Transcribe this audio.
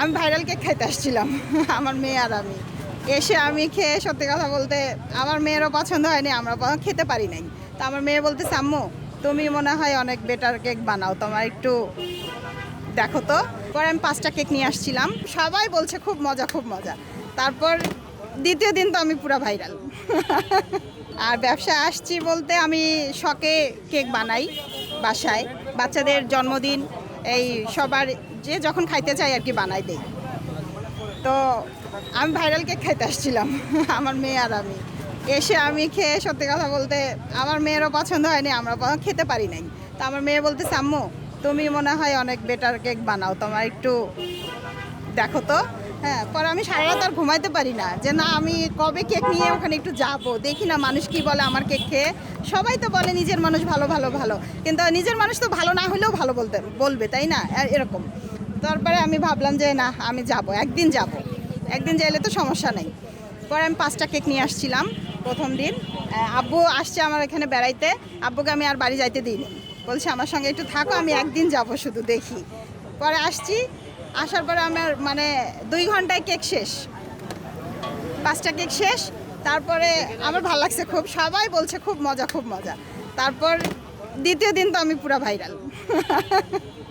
আমি viral cake খাইতে আসছিলাম আমার মেয়ে আর আমি। এসে আমি খেয়ে সত্যি কথা বলতে আমার মেয়েরও পছন্দ হয়নি, আমরা খেতে পারি নাই। তো আমার মেয়ে বলতেছে, আম্মু তুমি মনে হয় অনেক বেটার কেক বানাও, তোমার একটু দেখো তো। পরে আমি 5টা কেক নিয়ে আসছিলাম, সবাই বলছে খুব মজা খুব মজা। তারপর দ্বিতীয় দিন তো আমি পুরো ভাইরাল। আর ব্যবসা আসছি বলতে আমি শখে কেক বানাই বাসায়, বাচ্চাদের জন্মদিন এই সবার যে যখন খাইতে চাই আর কি বানাই দেই। তো আমি ভাইরাল কেক খাইতে আসছিলাম আমার মেয়ে আর আমি। এসে আমি খেয়ে সত্যি কথা বলতে আমার মেয়েরও পছন্দ হয়নি, আমরা খেতে পারি নাই। তো আমার মেয়ে বলতেছে, আম্মু তুমি মনে হয় অনেক বেটার কেক বানাও, তোমার একটু দেখো তো। হ্যাঁ, পরে আমি সারা রাত আর ঘুমাইতে পারি না যে না আমি কবে কেক নিয়ে ওখানে একটু যাব, দেখি না মানুষ কি বলে আমার কেক খেয়ে। সবাই তো বলে নিজের মানুষ ভালো ভালো ভালো, কিন্তু নিজের মানুষ তো ভালো না হলেও ভালো বলবে তাই না, এরকম। তারপরে আমি ভাবলাম যে না আমি যাব, একদিন যাব, একদিন যাইলে তো সমস্যা নেই। পরে আমি 5টা কেক নিয়ে আসছিলাম প্রথম দিন। আব্বু আসছে আমার এখানে বেড়াইতে, আব্বুকে আমি আর বাড়ি যাইতে দিইনি, বলছে আমার সঙ্গে একটু থাকো, আমি একদিন যাব শুধু দেখি। পরে আসছি, আসার পরে আমার মানে 2 ঘন্টায় কেক শেষ, 5টা কেক শেষ। তারপরে আমার ভালো লাগছে খুব, সবাই বলছে খুব মজা খুব মজা। তারপর দ্বিতীয় দিন তো আমি পুরো ভাইরাল।